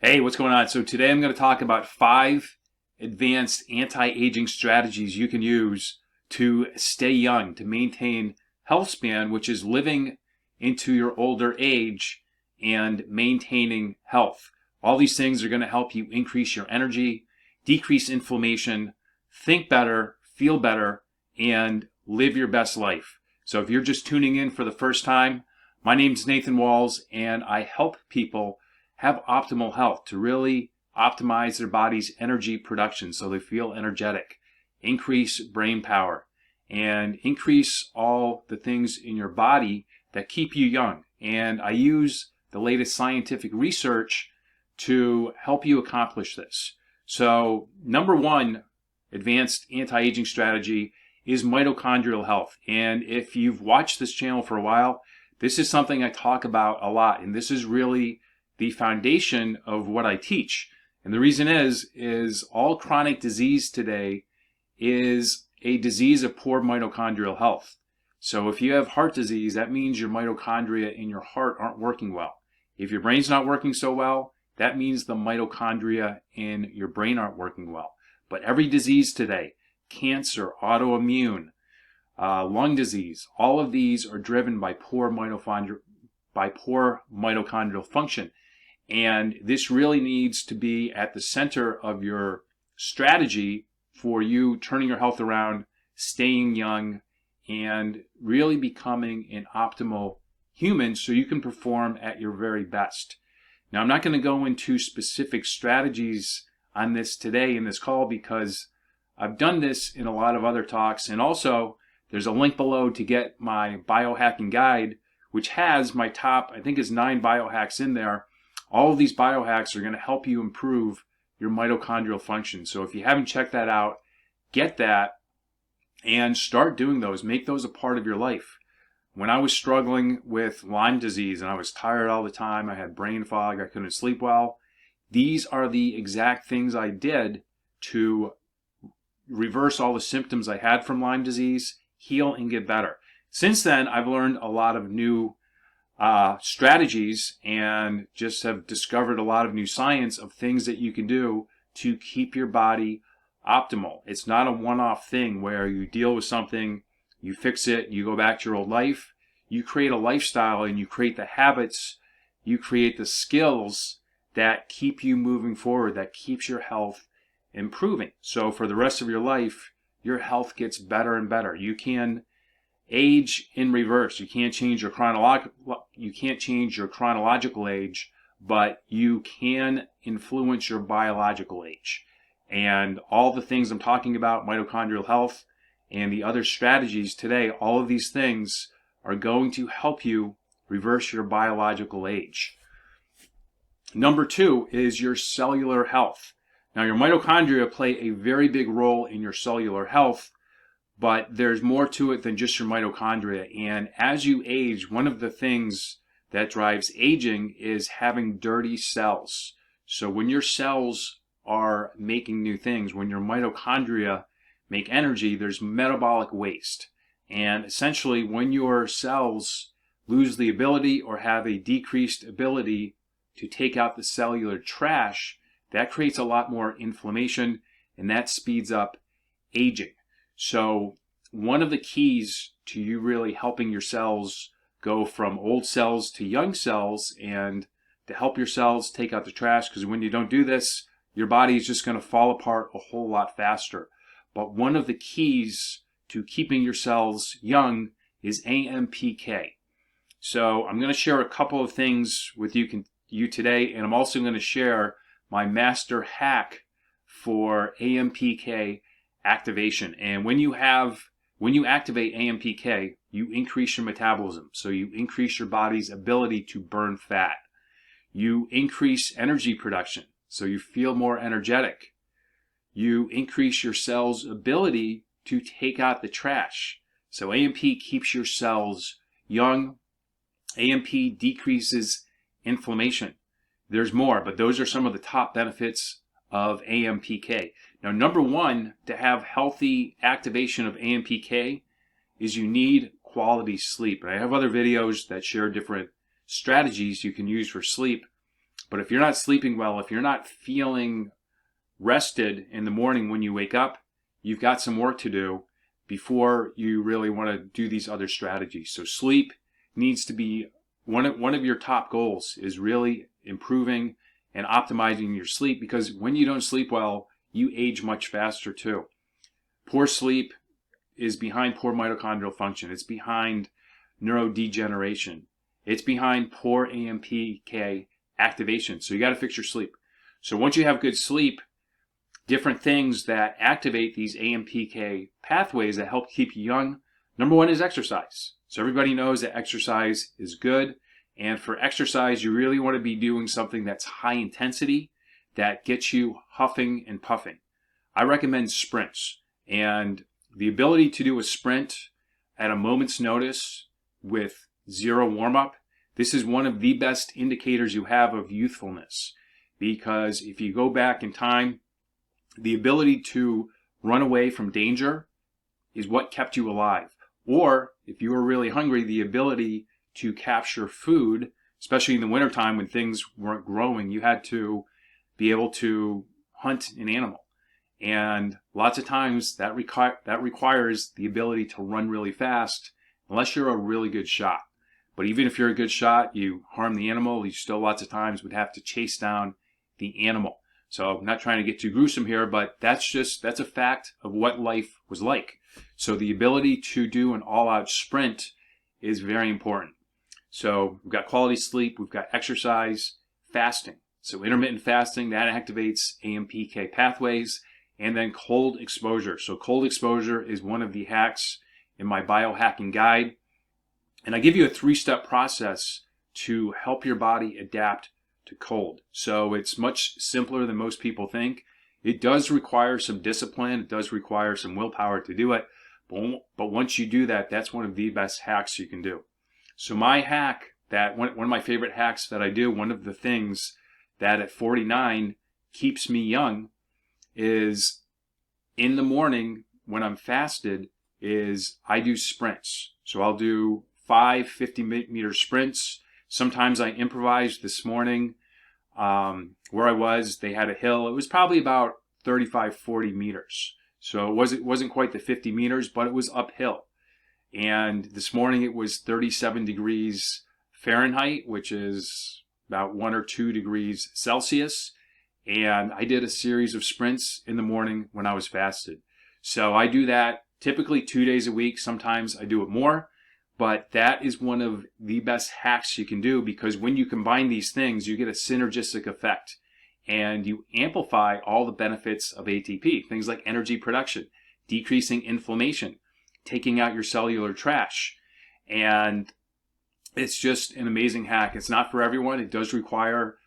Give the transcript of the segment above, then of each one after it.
Hey, what's going on? So today I'm going to talk about 5 advanced anti-aging strategies you can use to stay young, to maintain health span, which is living into your older age and maintaining health. All these things are going to help you increase your energy, decrease inflammation, think better, feel better, and live your best life. So if you're just tuning in for the first time, my name's Nathan Walz, and I help people have optimal health to really optimize their body's energy production so they feel energetic, increase brain power, and increase all the things in your body that keep you young. And I use the latest scientific research to help you accomplish this. So number 1 advanced anti-aging strategy is mitochondrial health. And if you've watched this channel for a while, this is something I talk about a lot, and this is really the foundation of what I teach. And the reason is all chronic disease today is a disease of poor mitochondrial health. So if you have heart disease, that means your mitochondria in your heart aren't working well. If your brain's not working so well, that means the mitochondria in your brain aren't working well. But every disease today, cancer, autoimmune, lung disease, all of these are driven by poor mitochondrial function. And this really needs to be at the center of your strategy for you turning your health around, staying young, and really becoming an optimal human so you can perform at your very best. Now, I'm not going to go into specific strategies on this today in this call because I've done this in a lot of other talks. And also, there's a link below to get my biohacking guide, which has my top, I think it's 9 biohacks in there. All of these biohacks are going to help you improve your mitochondrial function. So if you haven't checked that out, get that and start doing those. Make those a part of your life. When I was struggling with Lyme disease and I was tired all the time, I had brain fog, I couldn't sleep well, these are the exact things I did to reverse all the symptoms I had from Lyme disease, heal, and get better. Since then, I've learned a lot of new strategies and just have discovered a lot of new science of things that you can do to keep your body optimal. It's not a one-off thing where you deal with something, you fix it, you go back to your old life. You create a lifestyle and you create the habits, you create the skills that keep you moving forward, that keeps your health improving. So for the rest of your life, your health gets better and better. You can age in reverse. You can't change your chronological age, but you can influence your biological age. And all the things I'm talking about, mitochondrial health and the other strategies today, all of these things are going to help you reverse your biological age. Number 2 is your cellular health. Now, your mitochondria play a very big role in your cellular health, but there's more to it than just your mitochondria. And as you age, one of the things that drives aging is having dirty cells. So when your cells are making new things, when your mitochondria make energy, there's metabolic waste. And essentially, when your cells lose the ability or have a decreased ability to take out the cellular trash, that creates a lot more inflammation, and that speeds up aging. So one of the keys to you really helping your cells go from old cells to young cells, and to help your cells take out the trash, because when you don't do this, your body is just going to fall apart a whole lot faster. But one of the keys to keeping your cells young is AMPK. So I'm going to share a couple of things with you today, and I'm also going to share my master hack for AMPK activation. And when you activate AMPK, you increase your metabolism. So you increase your body's ability to burn fat. You increase energy production, so you feel more energetic. You increase your cell's ability to take out the trash. So AMP keeps your cells young. AMP decreases inflammation. There's more, but those are some of the top benefits of AMPK. Now, number 1, to have healthy activation of AMPK is you need quality sleep. And I have other videos that share different strategies you can use for sleep. But if you're not sleeping well, if you're not feeling rested in the morning when you wake up, you've got some work to do before you really want to do these other strategies. So sleep needs to be one of your top goals, is really improving and optimizing your sleep, because when you don't sleep well, you age much faster too. Poor sleep is behind poor mitochondrial function. It's behind neurodegeneration. It's behind poor AMPK activation. So you got to fix your sleep. So once you have good sleep, different things that activate these AMPK pathways that help keep you young, number one is exercise. So everybody knows that exercise is good. And for exercise, you really want to be doing something that's high intensity, that gets you huffing and puffing. I recommend sprints. And the ability to do a sprint at a moment's notice with zero warm-up, this is one of the best indicators you have of youthfulness. Because if you go back in time, the ability to run away from danger is what kept you alive. Or if you were really hungry, the ability to capture food, especially in the wintertime when things weren't growing, you had to be able to hunt an animal. And lots of times that requires the ability to run really fast, unless you're a really good shot. But even if you're a good shot, you harm the animal, you still lots of times would have to chase down the animal. So I'm not trying to get too gruesome here, but that's a fact of what life was like. So the ability to do an all-out sprint is very important. So we've got quality sleep, we've got exercise, fasting. So intermittent fasting, that activates AMPK pathways, and then cold exposure. So cold exposure is one of the hacks in my biohacking guide. And I give you a 3-step process to help your body adapt to cold. So it's much simpler than most people think. It does require some discipline. It does require some willpower to do it. But once you do that, that's one of the best hacks you can do. So my hack, one of my favorite hacks that I do, one of the things that at 49 keeps me young, is in the morning when I'm fasted, is I do sprints. So I'll do 5 50-meter sprints. Sometimes I improvised. This morning, where I was, they had a hill. It was probably about 35-40 meters. So it wasn't quite the 50 meters, but it was uphill. And this morning it was 37 degrees Fahrenheit, which is about 1 or 2 degrees Celsius. And I did a series of sprints in the morning when I was fasted. So I do that typically 2 days a week. Sometimes I do it more. But that is one of the best hacks you can do, because when you combine these things, you get a synergistic effect and you amplify all the benefits of ATP, things like energy production, decreasing inflammation, taking out your cellular trash. And it's just an amazing hack. It's not for everyone. It does require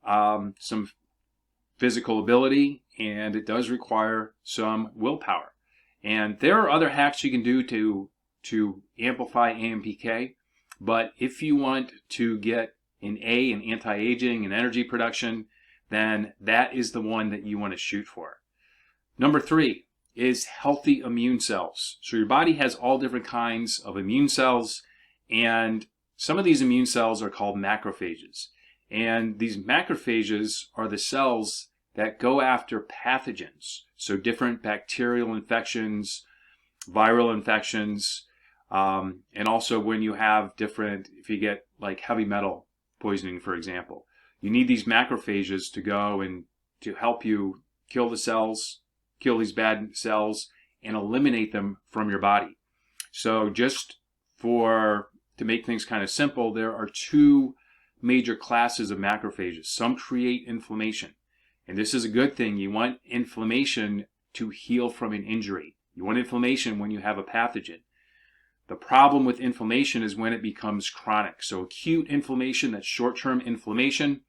some physical ability, and it does require some willpower. And there are other hacks you can do to amplify AMPK, but if you want to get an A in anti-aging and energy production, then that is the one that you want to shoot for. Number 3 is healthy immune cells. So your body has all different kinds of immune cells, and some of these immune cells are called macrophages. And these macrophages are the cells that go after pathogens. So different bacterial infections, viral infections, and also when you have if you get like heavy metal poisoning, for example, you need these macrophages to go and to help you kill the cells, kill these bad cells, and eliminate them from your body. So just to make things kind of simple, there are 2 major classes of macrophages. Some create inflammation, and this is a good thing. You want inflammation to heal from an injury. You want inflammation when you have a pathogen. The problem with inflammation is when it becomes chronic. So acute inflammation, that's short-term inflammation,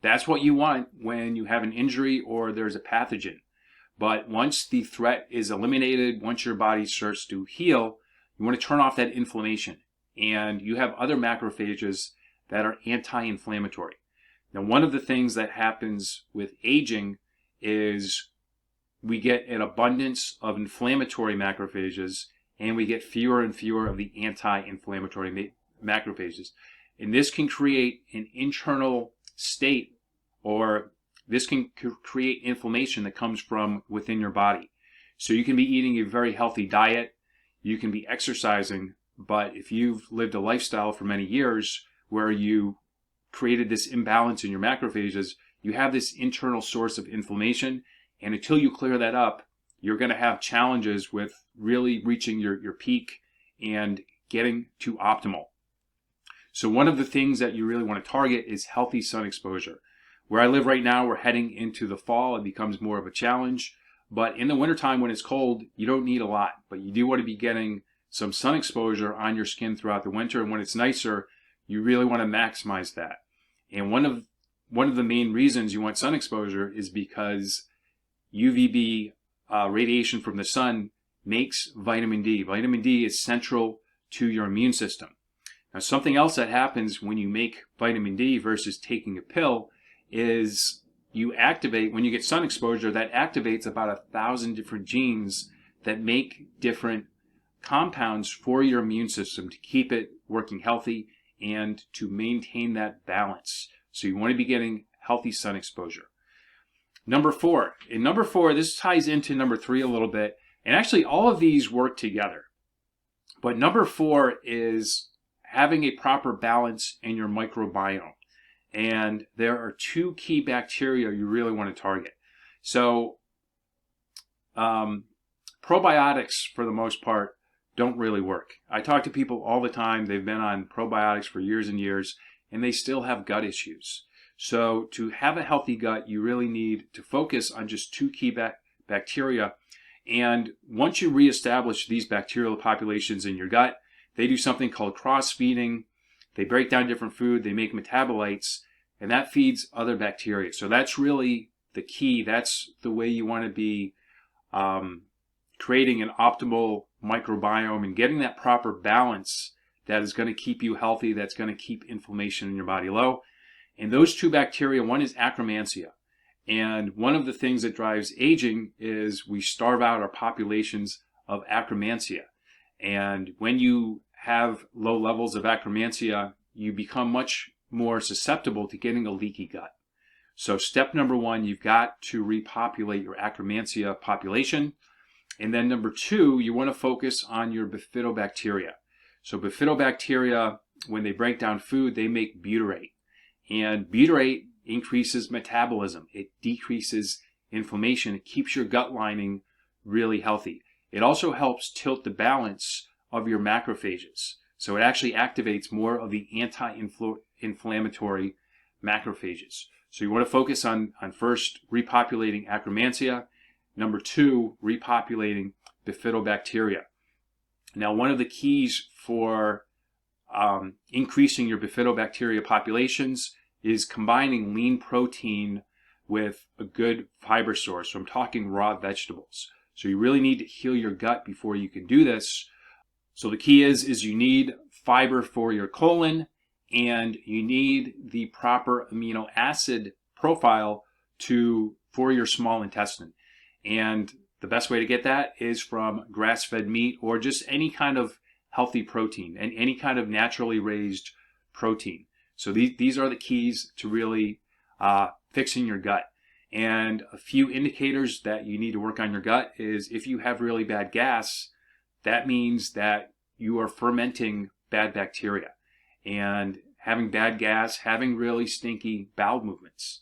that's what you want when you have an injury or there's a pathogen. But once the threat is eliminated, once your body starts to heal, you want to turn off that inflammation. And you have other macrophages that are anti-inflammatory. Now, one of the things that happens with aging is we get an abundance of inflammatory macrophages, and we get fewer and fewer of the anti-inflammatory macrophages. And this can create an internal state, or this can create inflammation that comes from within your body. So you can be eating a very healthy diet, you can be exercising, but if you've lived a lifestyle for many years where you created this imbalance in your macrophages, you have this internal source of inflammation, and until you clear that up, you're going to have challenges with really reaching your peak and getting to optimal. So one of the things that you really want to target is healthy sun exposure. Where I live right now, we're heading into the fall. It becomes more of a challenge. But in the wintertime when it's cold, you don't need a lot. But you do want to be getting some sun exposure on your skin throughout the winter. And when it's nicer, you really want to maximize that. And one of the main reasons you want sun exposure is because UVB radiation from the sun makes vitamin D. Vitamin D is central to your immune system. Now, something else that happens when you make vitamin D versus taking a pill is you activate, when you get sun exposure, that activates about 1,000 different genes that make different compounds for your immune system to keep it working healthy and to maintain that balance. So you want to be getting healthy sun exposure. Number 4. In number 4, this ties into number 3 a little bit, and actually all of these work together. But number 4 is having a proper balance in your microbiome. And there are 2 key bacteria you really want to target. So probiotics, for the most part, don't really work. I talk to people all the time. They've been on probiotics for years and years, and they still have gut issues. So to have a healthy gut, you really need to focus on just 2 key bacteria. And once you reestablish these bacterial populations in your gut, they do something called cross-feeding. They break down different food, they make metabolites, and that feeds other bacteria. So that's really the key. That's the way you want to be creating an optimal microbiome and getting that proper balance that is going to keep you healthy, that's going to keep inflammation in your body low. And those 2 bacteria, one is Akkermansia. And one of the things that drives aging is we starve out our populations of Akkermansia. And when you have low levels of Akkermansia, you become much more susceptible to getting a leaky gut. So step number 1, you've got to repopulate your Akkermansia population. And then number 2, you want to focus on your bifidobacteria. So bifidobacteria, when they break down food, they make butyrate. And butyrate increases metabolism. It decreases inflammation. It keeps your gut lining really healthy. It also helps tilt the balance of your macrophages. So it actually activates more of the anti-inflammatory macrophages. So you want to focus on first repopulating Akkermansia. Number 2, repopulating bifidobacteria. Now, one of the keys for increasing your bifidobacteria populations is combining lean protein with a good fiber source. So I'm talking raw vegetables. So you really need to heal your gut before you can do this. So the key is you need fiber for your colon, and you need the proper amino acid profile for your small intestine. And the best way to get that is from grass-fed meat or just any kind of healthy protein and any kind of naturally raised protein. So these are the keys to really fixing your gut. And a few indicators that you need to work on your gut is if you have really bad gas, that means that you are fermenting bad bacteria. And having bad gas, having really stinky bowel movements.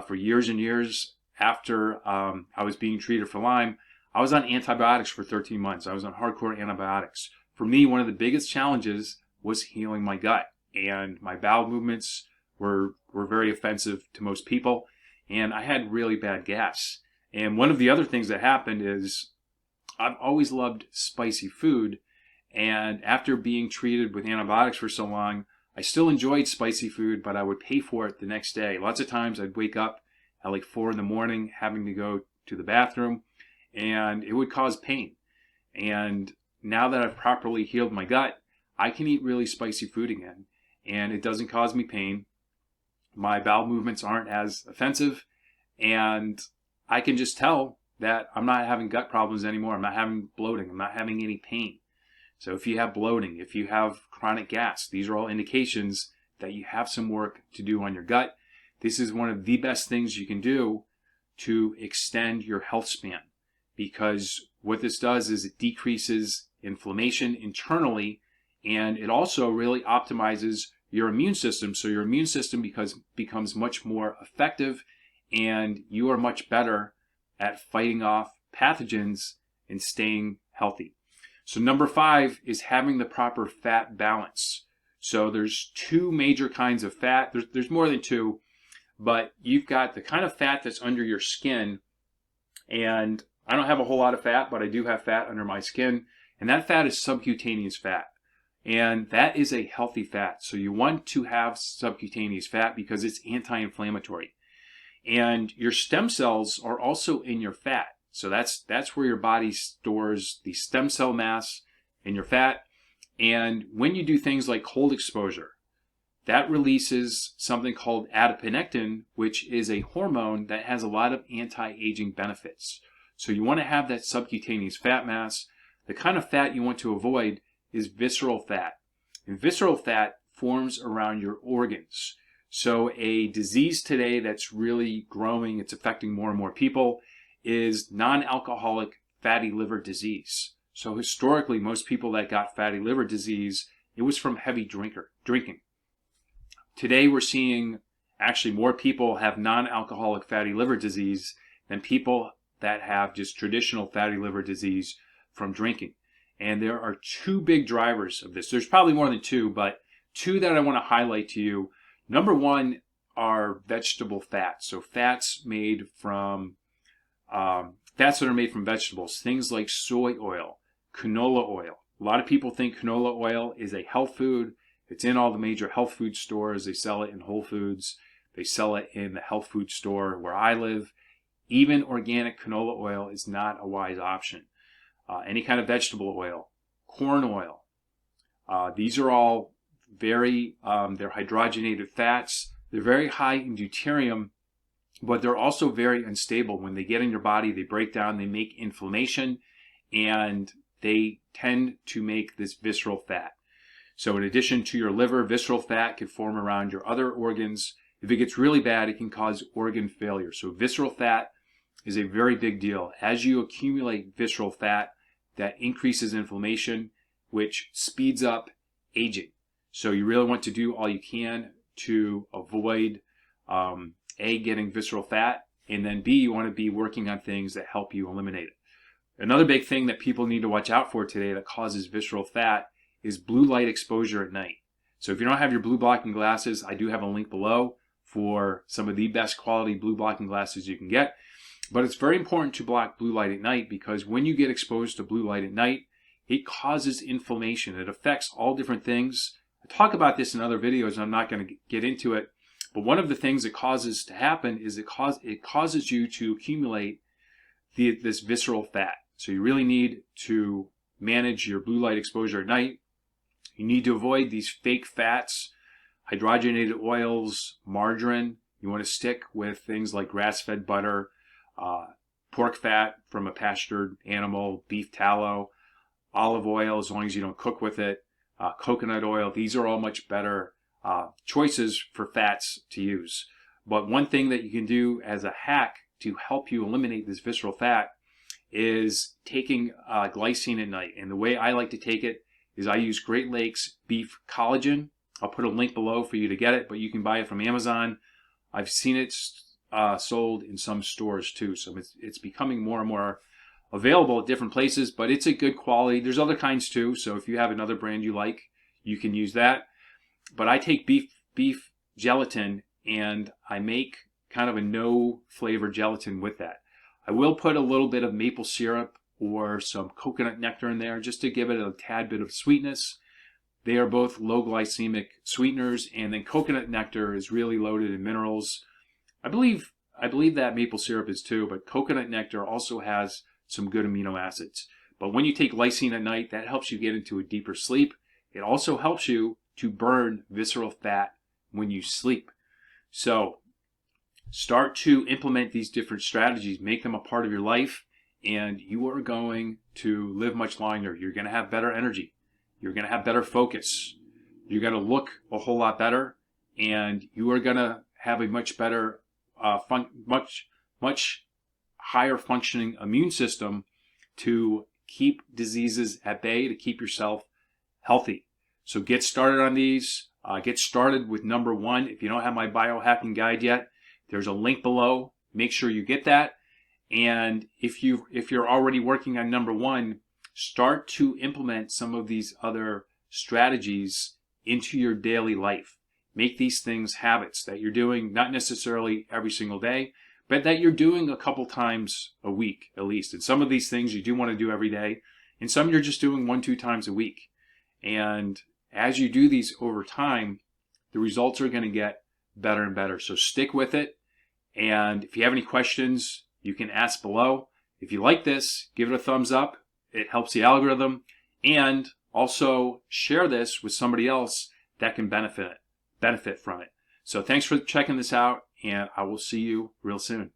For years and years after I was being treated for Lyme, I was on antibiotics for 13 months. I was on hardcore antibiotics. For me, one of the biggest challenges was healing my gut. And my bowel movements were very offensive to most people. And I had really bad gas. And one of the other things that happened is I've always loved spicy food. And after being treated with antibiotics for so long, I still enjoyed spicy food, but I would pay for it the next day. Lots of times I'd wake up at like 4 in the morning having to go to the bathroom, and it would cause pain. And now that I've properly healed my gut, I can eat really spicy food again, and it doesn't cause me pain. My bowel movements aren't as offensive, and I can just tell that I'm not having gut problems anymore. I'm not having bloating. I'm not having any pain. So if you have bloating, if you have chronic gas, these are all indications that you have some work to do on your gut. this is one of the best things you can do to extend your health span, because what this does is it decreases inflammation internally, and it also really optimizes your immune system. So your immune system becomes much more effective, and you are much better at fighting off pathogens and staying healthy. So number 5 is having the proper fat balance. So there's 2 major kinds of fat. There's more than 2, but you've got the kind of fat that's under your skin, and I don't have a whole lot of fat, but I do have fat under my skin, and that fat is subcutaneous fat. And that is a healthy fat. So you want to have subcutaneous fat because it's anti-inflammatory. And your stem cells are also in your fat. So that's where your body stores the stem cell mass in your fat. And when you do things like cold exposure, that releases something called adiponectin, which is a hormone that has a lot of anti-aging benefits. So you want to have that subcutaneous fat mass. The kind of fat you want to avoid is visceral fat. And visceral fat forms around your organs. So a disease today that's really growing, it's affecting more and more people, is non-alcoholic fatty liver disease. So historically, most people that got fatty liver disease, it was from heavy drinking. Today we're seeing actually more people have non-alcoholic fatty liver disease than people that have just traditional fatty liver disease from drinking. And there are 2 big drivers of this. There's probably more than 2, but 2 that I want to highlight to you. Number 1 are vegetable fats. So fats made from fats that are made from vegetables, things like soy oil, canola oil. A lot of people think canola oil is a health food. It's in all the major health food stores. They sell it in Whole Foods. They sell it in the health food store where I live. Even organic canola oil is not a wise option. Any kind of vegetable oil, corn oil. These are all very, they're hydrogenated fats. They're very high in deuterium, but they're also very unstable. When they get in your body, they break down, they make inflammation, and they tend to make this visceral fat. So in addition to your liver, visceral fat can form around your other organs. If it gets really bad, it can cause organ failure. So visceral fat is a very big deal. As you accumulate visceral fat, that increases inflammation, which speeds up aging. So you really want to do all you can to avoid A, getting visceral fat, and then B, you want to be working on things that help you eliminate it. Another big thing that people need to watch out for today that causes visceral fat is blue light exposure at night. So if you don't have your blue blocking glasses, I do have a link below for some of the best quality blue blocking glasses you can get. But it's very important to block blue light at night, because when you get exposed to blue light at night, it causes inflammation. It affects all different things. I talk about this in other videos, and I'm not going to get into it. But one of the things it causes to happen is it causes you to accumulate this visceral fat. So you really need to manage your blue light exposure at night. You need to avoid these fake fats, hydrogenated oils, margarine. You want to stick with things like grass-fed butter, pork fat from a pastured animal, beef tallow, olive oil, as long as you don't cook with it, coconut oil. These are all much better choices for fats to use. But one thing that you can do as a hack to help you eliminate this visceral fat is taking glycine at night. And the way I like to take it is I use Great Lakes beef collagen. I'll put a link below for you to get it, but you can buy it from Amazon. I've seen it sold in some stores too, so it's becoming more and more available at different places, but it's a good quality. There's other kinds too, so if you have another brand you like, you can use that. But I take beef gelatin and I make kind of a no flavor gelatin with that. I will put a little bit of maple syrup or some coconut nectar in there just to give it a tad bit of sweetness. They are both low glycemic sweeteners, and then coconut nectar is really loaded in minerals. I believe that maple syrup is too, but coconut nectar also has some good amino acids. But when you take lysine at night, that helps you get into a deeper sleep. It also helps you to burn visceral fat when you sleep. So start to implement these different strategies, make them a part of your life, and you are going to live much longer. You're going to have better energy. You're going to have better focus. You're going to look a whole lot better, and you are going to have a much better, much higher functioning immune system to keep diseases at bay, to keep yourself healthy. So get started on these. Get started with number 1. If you don't have my biohacking guide yet, there's a link below. Make sure you get that. And if you're already working on number 1, start to implement some of these other strategies into your daily life. Make these things habits that you're doing, not necessarily every single day, but that you're doing a couple times a week at least. And some of these things you do want to do every day, and some you're just doing 1-2 times a week. And as you do these over time, the results are going to get better and better. So stick with it. And if you have any questions, you can ask below. If you like this, give it a thumbs up. It helps the algorithm. And also share this with somebody else that can benefit from it. So thanks for checking this out, and I will see you real soon.